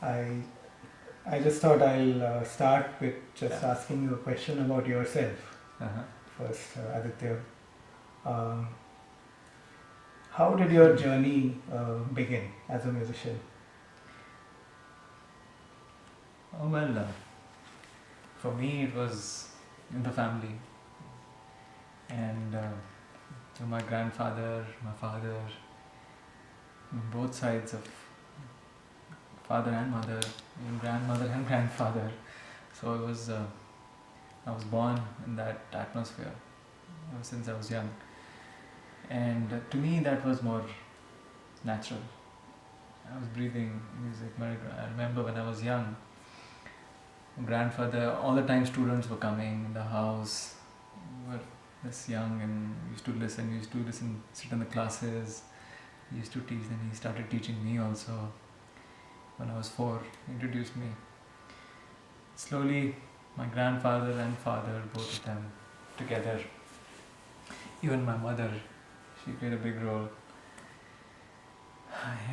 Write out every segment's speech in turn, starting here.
I I just thought I'll start with just asking you a question about yourself Uh-huh. first, Aditya. Um, how did your journey begin as a musician? Oh well, for me it was in the family, and to my grandfather, my father, both sides of father and mother, even grandmother and grandfather. So I was born in that atmosphere ever since I was young, and to me that was more natural. I was breathing music. I remember when I was young, grandfather, all the time students were coming in the house. We were this young and we used to listen. We used to listen, sit in the classes. He used to teach, and he started teaching me also when I was 4. He introduced me. Slowly, my grandfather and father, both of them together. Even my mother, she played a big role.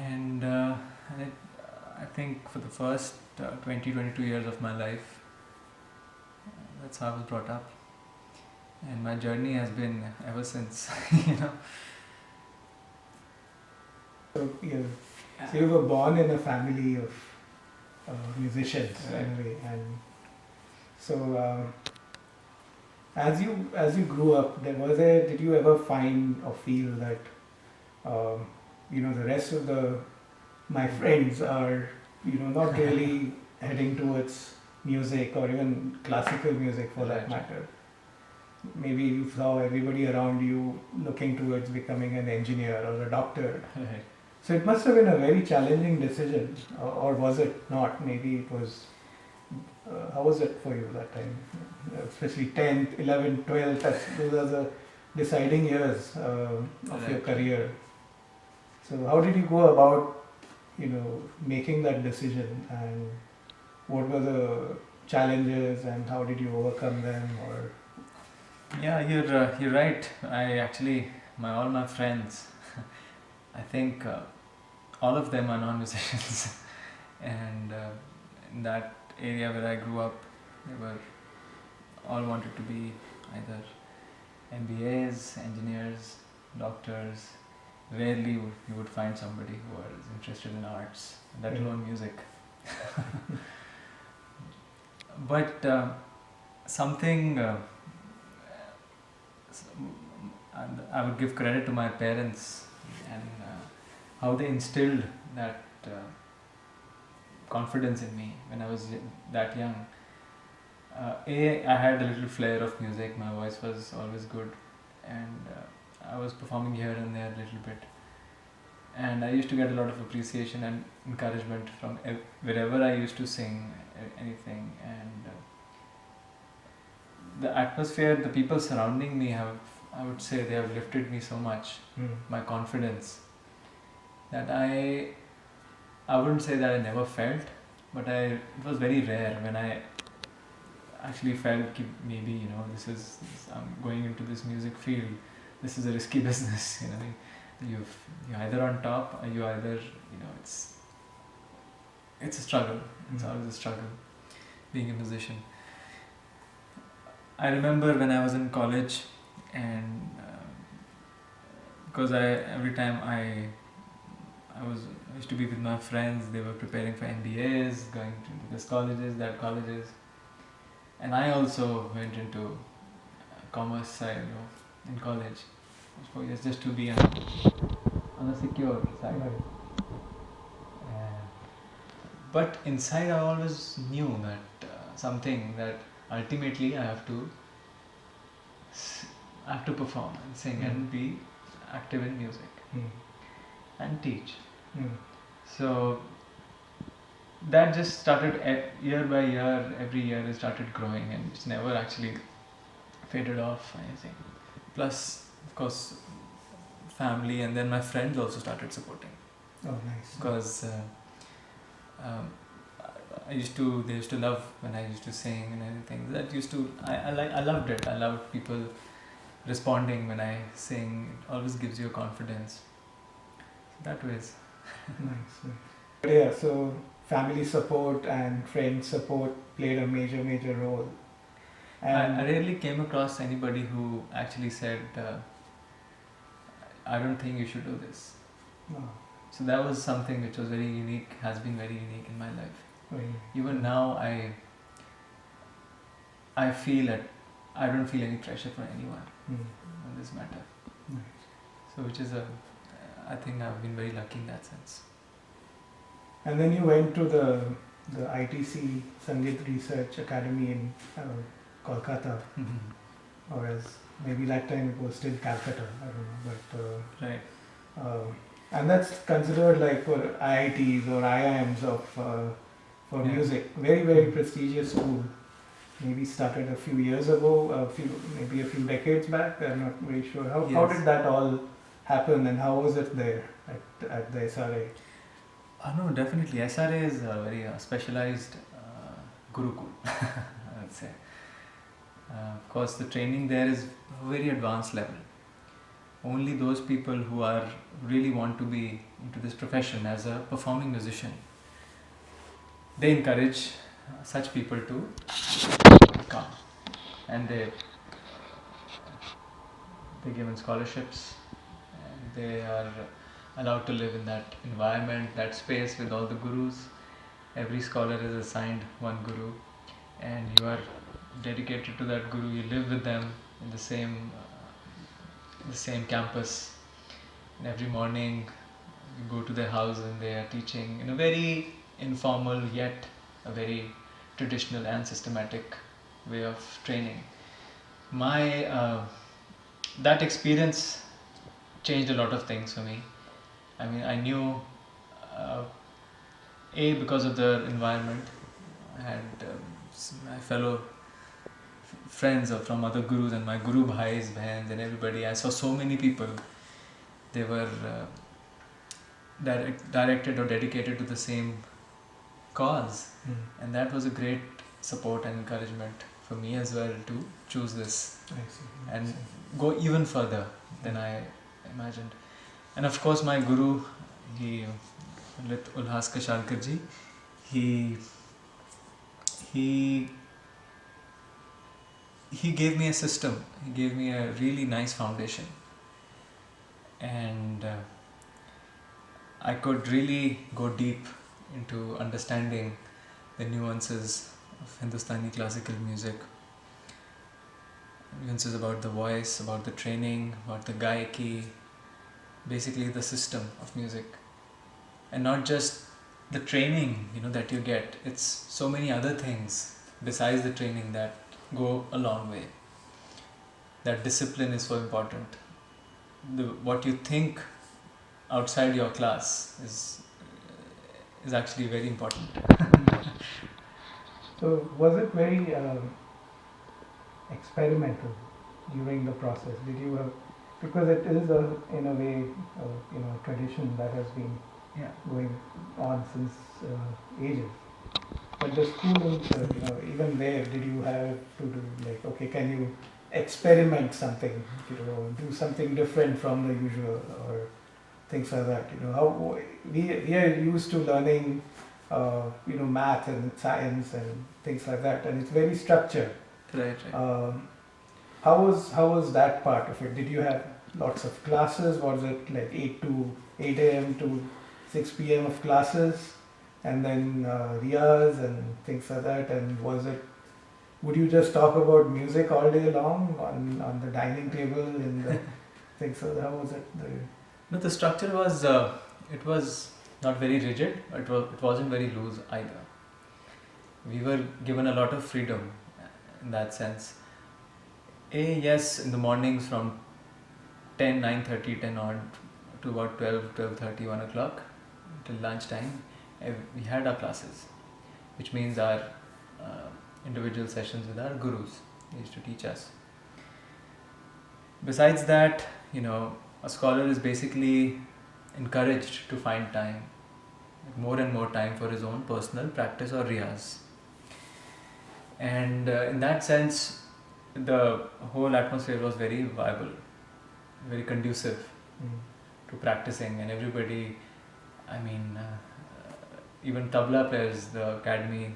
And it, I think for the first 22 years of my life, that's how I was brought up. And my journey has been ever since, you know. So you were born in a family of musicians, Right. anyway, and so as you grew up, did you ever find or feel that the rest of my friends are not really heading towards music or even classical music for that Right. matter? Maybe you saw everybody around you looking towards becoming an engineer or a doctor. Right. So it must have been a very challenging decision, or was it not? Maybe it was. How was it for you that time? Especially 10th, 11th, 12th, those are the deciding years of your Right. career. So how did you go about, making that decision, and what were the challenges, and how did you overcome them? Or Yeah, you're right. I actually all my friends, I think all of them are non-musicians, and in that area where I grew up, they were all wanted to be either MBAs, engineers, doctors. Rarely you would find somebody who was interested in arts, let alone music. But something, and I would give credit to my parents and how they instilled that confidence in me when I was that young. I had a little flair of music. My voice was always good, and I was performing here and there a little bit. And I used to get a lot of appreciation and encouragement from wherever I used to sing anything. And the atmosphere, the people surrounding me I would say, they have lifted me so much, my confidence, that I wouldn't say that I never felt, but it was very rare when I actually felt maybe I'm going into this music field. This is a risky business, you're either on top or you either it's a struggle. It's always a struggle being a musician. I remember when I was in college, and because every time I used to be with my friends, they were preparing for MBAs, going to this colleges, that colleges, and I also went into commerce side in college. 4 years just to be on the secure side. But inside I always knew that something that ultimately I have to perform and sing and be active in music and teach. So that just started year by year. Every year it started growing, and it's never actually faded off or anything. Plus, of course, family, and then my friends also started supporting. Oh, nice. Because they used to love when I used to sing and everything. I loved it. I loved people responding when I sing. It always gives you a confidence. That way. Nice. But yeah, so family support and friend support played a major role. And I rarely came across anybody who actually said, I don't think you should do this. no, So that was something which was very unique, has been very unique in my life. really. Even now, I feel that I don't feel any pressure from anyone on this matter. Nice. So which is I think I've been very lucky in that sense. And then you went to the ITC Sangeet Research Academy in Kolkata, or as maybe that time it was still Calcutta, I don't know, but Right. and that's considered like for IITs or IIMs of for Yeah. music, very prestigious school. Maybe started a few years ago, maybe a few decades back. I'm not very sure. How Yes. did that all happen, and how was it there at the SRA? No, definitely. SRA is a very specialized Gurukul, I would say. Of course, the training there is very advanced level. Only those people who are really want to be into this profession as a performing musician, they encourage such people to come, and they given scholarships, and they are allowed to live in that environment, that space with all the gurus. Every scholar is assigned one guru, and you are dedicated to that guru. You live with them in the same campus. And every morning, you go to their house, and they are teaching in a very informal yet a very traditional and systematic way of training. My that experience changed a lot of things for me. I mean, I knew because of the environment. I had my fellow friends from other gurus and my guru bhais, bahans, and everybody. I saw so many people. They were directed or dedicated to the same cause, and that was a great support and encouragement for me as well to choose this and go even further than I imagined. And of course, my guru, Lit Ulhas Kashalkar ji, he gave me a system. He gave me a really nice foundation, and I could really go deep into understanding the nuances of Hindustani classical music. Nuances about the voice, about the training, about the gaiki, basically the system of music. And not just the training, that you get. It's so many other things besides the training that go a long way. That discipline is so important. What you think outside your class is actually very important. So was it very experimental during the process? Did you have, because it is in a way a tradition that has been going on since ages. But the schooling, even there, did you have to do like, okay, can you experiment something, do something different from the usual, or things like that? How we are used to learning, math and science and things like that, and it's very structured. Right. How was that part of it? Did you have lots of classes? Was it like 8 a.m. to 6 p.m. of classes, and then riyaz and things like that? And would you just talk about music all day long on the dining table and the things like that? How was it? No, the structure was it was not very rigid, but it wasn't very loose either. We were given a lot of freedom in that sense. Yes, in the mornings from 9:30, 10 on to about 12:30, 1 o'clock till lunchtime, we had our classes, which means our individual sessions with our gurus. They used to teach us. Besides that, a scholar is basically encouraged to find time, more and more time for his own personal practice or riyaz. And in that sense, the whole atmosphere was very viable, very conducive to practicing, and everybody, even tabla players, the academy,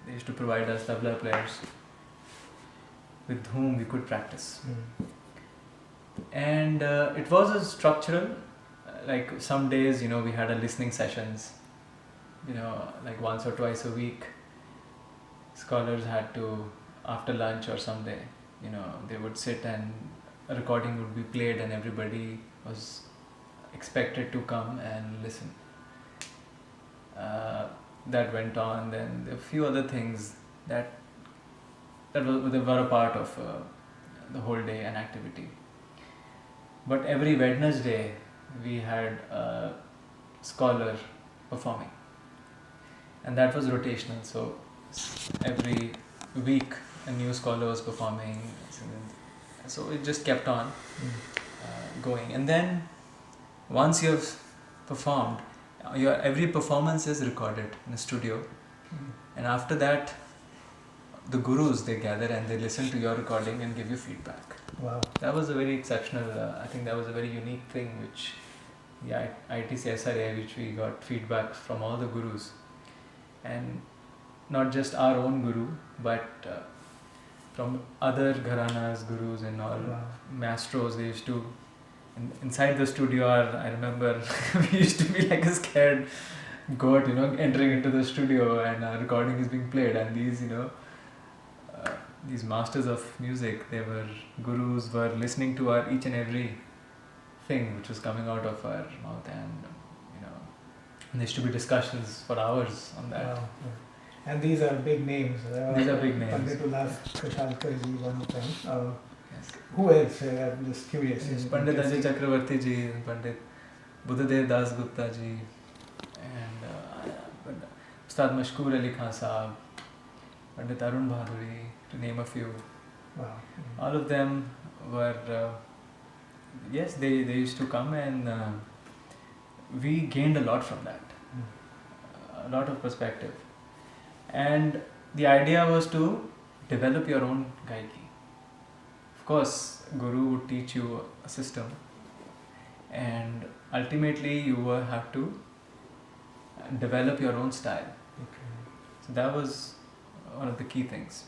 they used to provide us tabla players with whom we could practice. And it was a structural, like some days, we had a listening sessions, like once or twice a week. Scholars had to, after lunch or someday, they would sit and a recording would be played and everybody was expected to come and listen. That went on. Then a few other things that were a part of the whole day and activity. But every Wednesday we had a scholar performing, and that was rotational. So every week a new scholar was performing, so it just kept on going. And then once you've performed, your every performance is recorded in a studio, and after that the gurus, they gather and they listen to your recording and give you feedback. Wow. That was a very exceptional, I think that was a very unique thing which ITC SRA, which we got feedback from all the gurus, and not just our own guru, but from other gharanas, gurus and all. Wow. Maestros. They used to, inside the studio, I remember we used to be like a scared goat, entering into the studio, and our recording is being played, and these masters of music, they were gurus, were listening to our each and every thing which was coming out of our mouth, and there used to be discussions for hours on that. Wow. And these are big names. These are big names. Pandit Ullas Kashalkar ji, one of them. Yes. Who else? I'm just curious. Yes, Pandit Ajay Chakravarti ji, Pandit Buddhadev Das Gupta ji, and Ustad Mashkoor Ali Khan Sahab, Pandit Arun Bhaduri, to name a few. Wow. All of them were, yes, they used to come, and we gained a lot from that. A lot of perspective. And the idea was to develop your own gaiki. Of course, Guru would teach you a system, and ultimately you will have to develop your own style. Okay. So that was one of the key things.